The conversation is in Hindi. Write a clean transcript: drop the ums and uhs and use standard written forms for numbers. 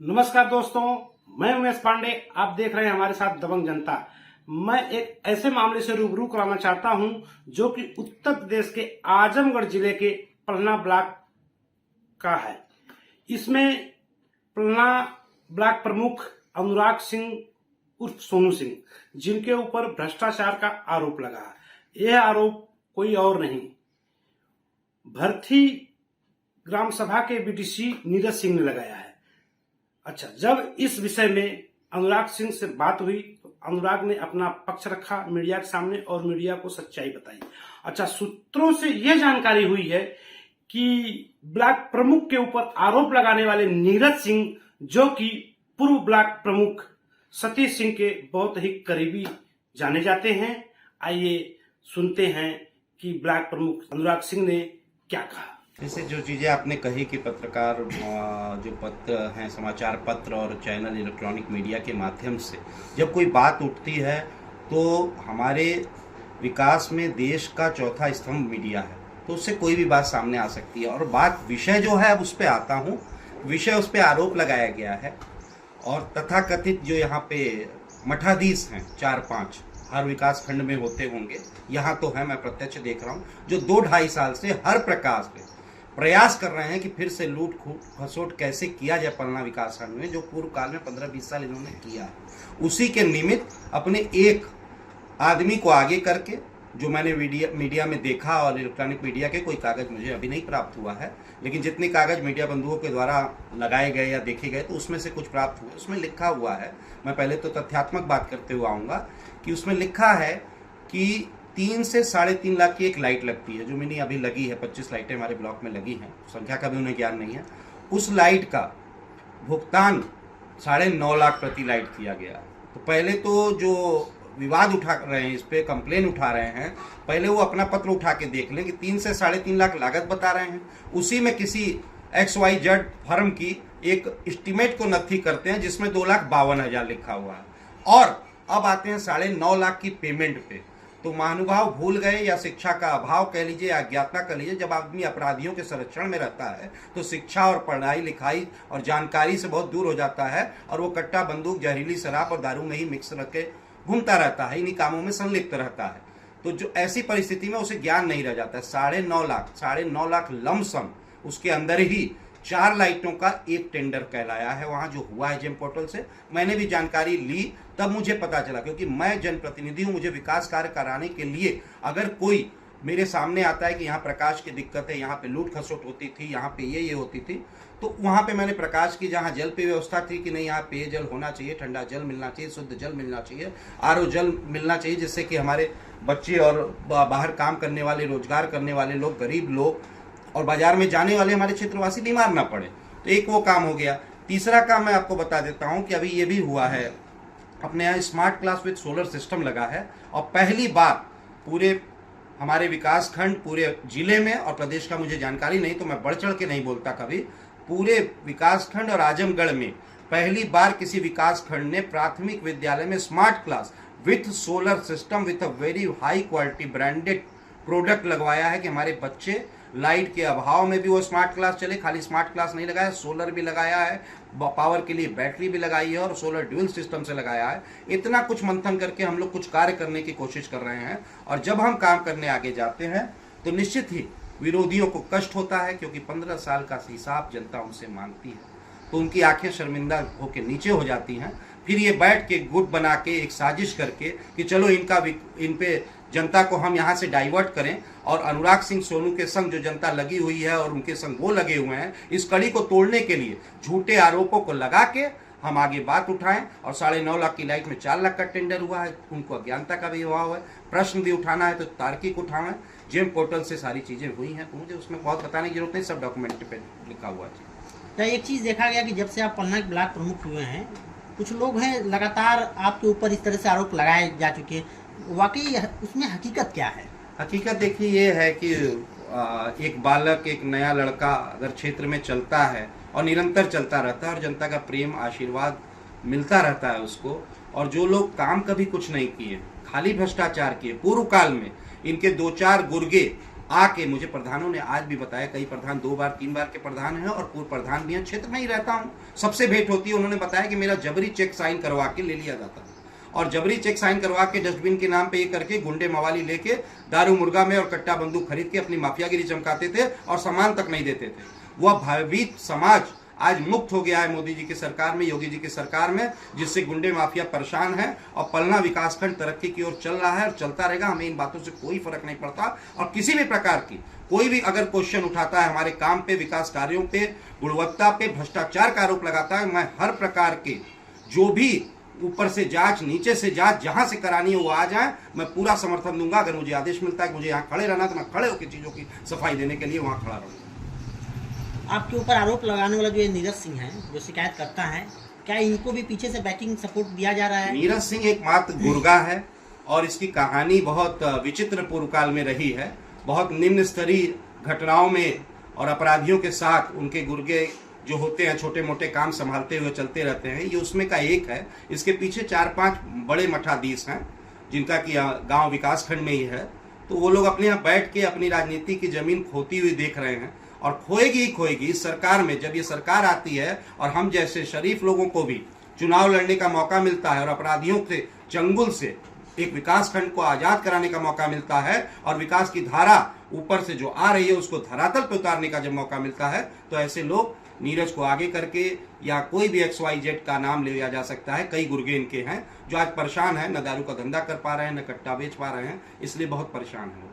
नमस्कार दोस्तों, मैं उमेश पांडे। आप देख रहे हैं हमारे साथ दबंग जनता। मैं एक ऐसे मामले से रूबरू कराना चाहता हूं जो कि उत्तर प्रदेश के आजमगढ़ जिले के पलना ब्लॉक का है। इसमें पलना ब्लॉक प्रमुख अनुराग सिंह उर्फ सोनू सिंह, जिनके ऊपर भ्रष्टाचार का आरोप लगा। यह आरोप कोई और नहीं, भरथी ग्राम सभा के बीडीसी नीरज सिंह ने लगाया है। अच्छा, जब इस विषय में अनुराग सिंह से बात हुई तो अनुराग ने अपना पक्ष रखा मीडिया के सामने और मीडिया को सच्चाई बताई। अच्छा, सूत्रों से यह जानकारी हुई है कि ब्लॉक प्रमुख के ऊपर आरोप लगाने वाले नीरज सिंह, जो कि पूर्व ब्लॉक प्रमुख सतीश सिंह के बहुत ही करीबी जाने जाते हैं। आइए सुनते हैं कि ब्लॉक प्रमुख अनुराग सिंह ने क्या कहा। जैसे जो चीज़ें आपने कही कि पत्रकार जो पत्र हैं, समाचार पत्र और चैनल इलेक्ट्रॉनिक मीडिया के माध्यम से जब कोई बात उठती है तो हमारे विकास में देश का चौथा स्तंभ मीडिया है, तो उससे कोई भी बात सामने आ सकती है। और बात विषय जो है अब उस पर आता हूँ। विषय उस पर आरोप लगाया गया है और तथाकथित जो यहाँ पे मठाधीश हैं 4-5 हर विकास खंड में होते होंगे, यहाँ तो है, मैं प्रत्यक्ष देख रहा हूँ, जो 2-2.5 साल से हर प्रकार से प्रयास कर रहे हैं कि फिर से लूट खसोट कैसे किया जाए पलना विकास खंड में, जो पूर्व काल में 15-20 साल इन्होंने किया है। उसी के निमित्त अपने एक आदमी को आगे करके, जो मैंने मीडिया में देखा और इलेक्ट्रॉनिक मीडिया के कोई कागज मुझे अभी नहीं प्राप्त हुआ है, लेकिन जितने कागज मीडिया बंधुओं के द्वारा लगाए गए या देखे गए तो उसमें से कुछ प्राप्त हुए। उसमें लिखा हुआ है, मैं पहले तो तथ्यात्मक बात करते हुए आऊँगा, कि उसमें लिखा है कि 3 से 3.5 लाख की एक लाइट लगती है, जो मैंने अभी लगी है। 25 लाइटें हमारे ब्लॉक में लगी हैं, संख्या का भी उन्हें ज्ञान नहीं है। उस लाइट का भुगतान 9.5 लाख प्रति लाइट किया गया। तो पहले तो जो विवाद उठा रहे हैं, इस पर कंप्लेन उठा रहे हैं, पहले वो अपना पत्र उठा के देख लें कि 3 से 3.5 लाख लागत बता रहे हैं, उसी में किसी XYZ फर्म की एक एस्टीमेट को नथी करते हैं जिसमें 2,52,000 लिखा हुआ है। और अब आते हैं 9.5 लाख की पेमेंट पे। तो महानुभाव भूल गए, या शिक्षा का अभाव कह लीजिए, या अज्ञातता कह लीजिए। जब आदमी अपराधियों के संरक्षण में रहता है तो शिक्षा और पढ़ाई लिखाई और जानकारी से बहुत दूर हो जाता है, और वो कट्टा बंदूक, जहरीली शराब और दारू में ही मिक्स रख के घूमता रहता है, इन्हीं कामों में संलिप्त रहता है। तो जो ऐसी परिस्थिति में उसे ज्ञान नहीं रह जाता है। 9.5 लाख लमसम, उसके अंदर ही 4 लाइटों का एक टेंडर कहलाया है वहाँ, जो हुआ है जेम पोर्टल से। मैंने भी जानकारी ली, तब मुझे पता चला, क्योंकि मैं जनप्रतिनिधि हूँ। मुझे विकास कार्य कराने के लिए अगर कोई मेरे सामने आता है कि यहाँ प्रकाश की दिक्कत है, यहाँ पे लूट खसोट होती थी, यहाँ पे ये होती थी, तो वहाँ पे मैंने प्रकाश की, जहाँ जल की व्यवस्था थी कि नहीं, यहाँ पेयजल होना चाहिए, ठंडा जल मिलना चाहिए, शुद्ध जल मिलना चाहिए, RO जल मिलना चाहिए, जिससे कि हमारे बच्चे और बाहर काम करने वाले, रोजगार करने वाले लोग, गरीब लोग और बाजार में जाने वाले हमारे क्षेत्रवासी बीमार ना पड़े। तो एक वो काम हो गया। तीसरा काम मैं आपको बता देता हूँ कि अभी ये भी हुआ है, अपने यहाँ smart class with solar system लगा है, और पहली बार पूरे हमारे विकास खंड, पूरे जिले में और प्रदेश का मुझे जानकारी नहीं, तो मैं बढ़ चढ़ के नहीं बोलता कभी, पूरे विकास खंड और आजमगढ़ में पहली बार किसी विकास खंड ने प्राथमिक विद्यालय में smart class with solar system with a very high quality branded product लगवाया है, कि हमारे बच्चे लाइट के अभाव में भी वो स्मार्ट क्लास चले। खाली स्मार्ट क्लास नहीं लगाया, सोलर भी लगाया है, पावर के लिए बैटरी भी लगाई है, और सोलर ड्यूल सिस्टम से लगाया है। इतना कुछ मंथन करके हम लोग कुछ कार्य करने की कोशिश कर रहे हैं, और जब हम काम करने आगे जाते हैं तो निश्चित ही विरोधियों को कष्ट होता है, क्योंकि 15 साल का हिसाब जनता उनसे मांगती है, तो उनकी आंखें शर्मिंदा होकर नीचे हो जाती हैं। फिर ये बैठ के गुट बना के एक साजिश करके कि चलो इन पे जनता को हम यहाँ से डाइवर्ट करें, और अनुराग सिंह सोनू के संग जो जनता लगी हुई है और उनके संग वो लगे हुए हैं, इस कड़ी को तोड़ने के लिए झूठे आरोपों को लगा के हम आगे बात उठाएं। और 9.5 लाख की लाइट में 4 लाख का टेंडर हुआ है, उनको अज्ञानता का भी अभाव है। प्रश्न भी उठाना है तो तार्किक उठाएं। जेम पोर्टल से सारी चीजें हुई हैं, तो मुझे उसमें बहुत बताने की जरूरत नहीं, सब डॉक्यूमेंट पे लिखा हुआ है। एक चीज़ देखा गया कि जब से आप पलना ब्लॉक प्रमुख हुए हैं, कुछ लोग हैं लगातार आपके ऊपर इस तरह से आरोप लगाए जा चुके हैं, वाकई उसमें हकीकत क्या है? हकीकत देखिए ये है कि एक बालक, एक नया लड़का अगर क्षेत्र में चलता है और निरंतर चलता रहता है, और जनता का प्रेम आशीर्वाद मिलता रहता है उसको, और जो लोग काम कभी कुछ नहीं किए, खाली भ्रष्टाचार किए, पूर्व काल में इनके 2-4 गुर्गे आके मुझे प्रधानों ने आज भी बताया, कई प्रधान 2 बार 3 बार के प्रधान हैं और पूर्व प्रधान भी हैं, क्षेत्र में ही रहता हूँ, सबसे भेंट होती है। उन्होंने बताया कि मेरा जबरी चेक साइन करवा के ले लिया जाता और जबरी चेक साइन करवा के डस्टबिन के नाम पे ये करके गुंडे मवाली लेके दारू मुर्गा में और कट्टा बंदूक खरीद के अपनी माफियागिरी चमकाते थे और सामान तक नहीं देते थे। वह भयभीत समाज आज मुक्त हो गया है मोदी जी की सरकार में, योगी जी की सरकार में, जिससे गुंडे माफिया परेशान है और पलना विकासखंड तरक्की की ओर चल रहा है और चलता रहेगा। हमें इन बातों से कोई फर्क नहीं पड़ता और किसी भी प्रकार की कोई भी अगर क्वेश्चन उठाता है हमारे काम पे, विकास कार्यों पे, गुणवत्ता पे, भ्रष्टाचार का आरोप लगाता है, मैं हर प्रकार के जो भी ऊपर से जांच नीचे से जांच जहां से करानी है वो आ जाए, मैं पूरा समर्थन दूंगा। अगर मुझे आदेश मिलता है कि मुझे यहाँ खड़े रहना तो मैं खड़े होकर चीजों की सफाई देने के लिए वहां खड़ा रहूंगा। आपके ऊपर आरोप लगाने वाला जो ये नीरज सिंह है, जो शिकायत करता है, क्या इनको भी पीछे से बैकिंग सपोर्ट दिया जा रहा है? नीरज सिंह एकमात्र गुर्गा है और इसकी कहानी बहुत विचित्र पूर्व काल में रही है। बहुत निम्न स्तरीय घटनाओं में और अपराधियों के साथ उनके गुर्गे जो होते हैं छोटे मोटे काम संभालते हुए चलते रहते हैं, ये उसमें का एक है। इसके पीछे 4-5 बड़े मठाधीश हैं जिनका कि गांव विकासखंड में ही है। तो वो लोग अपने यहाँ बैठ के अपनी राजनीति की जमीन खोती हुई देख रहे हैं और खोएगी ही खोएगी। इस सरकार में जब ये सरकार आती है और हम जैसे शरीफ लोगों को भी चुनाव लड़ने का मौका मिलता है और अपराधियों के चंगुल से एक विकास खंड को आजाद कराने का मौका मिलता है और विकास की धारा ऊपर से जो आ रही है उसको धरातल पर उतारने का जब मौका मिलता है, तो ऐसे लोग नीरज को आगे करके या कोई भी XYZ का नाम लिया जा सकता है। कई गुर्गे इनके हैं जो आज परेशान हैं, न दारू का धंधा कर पा रहे हैं, न कट्टा बेच पा रहे हैं, इसलिए बहुत परेशान हैं।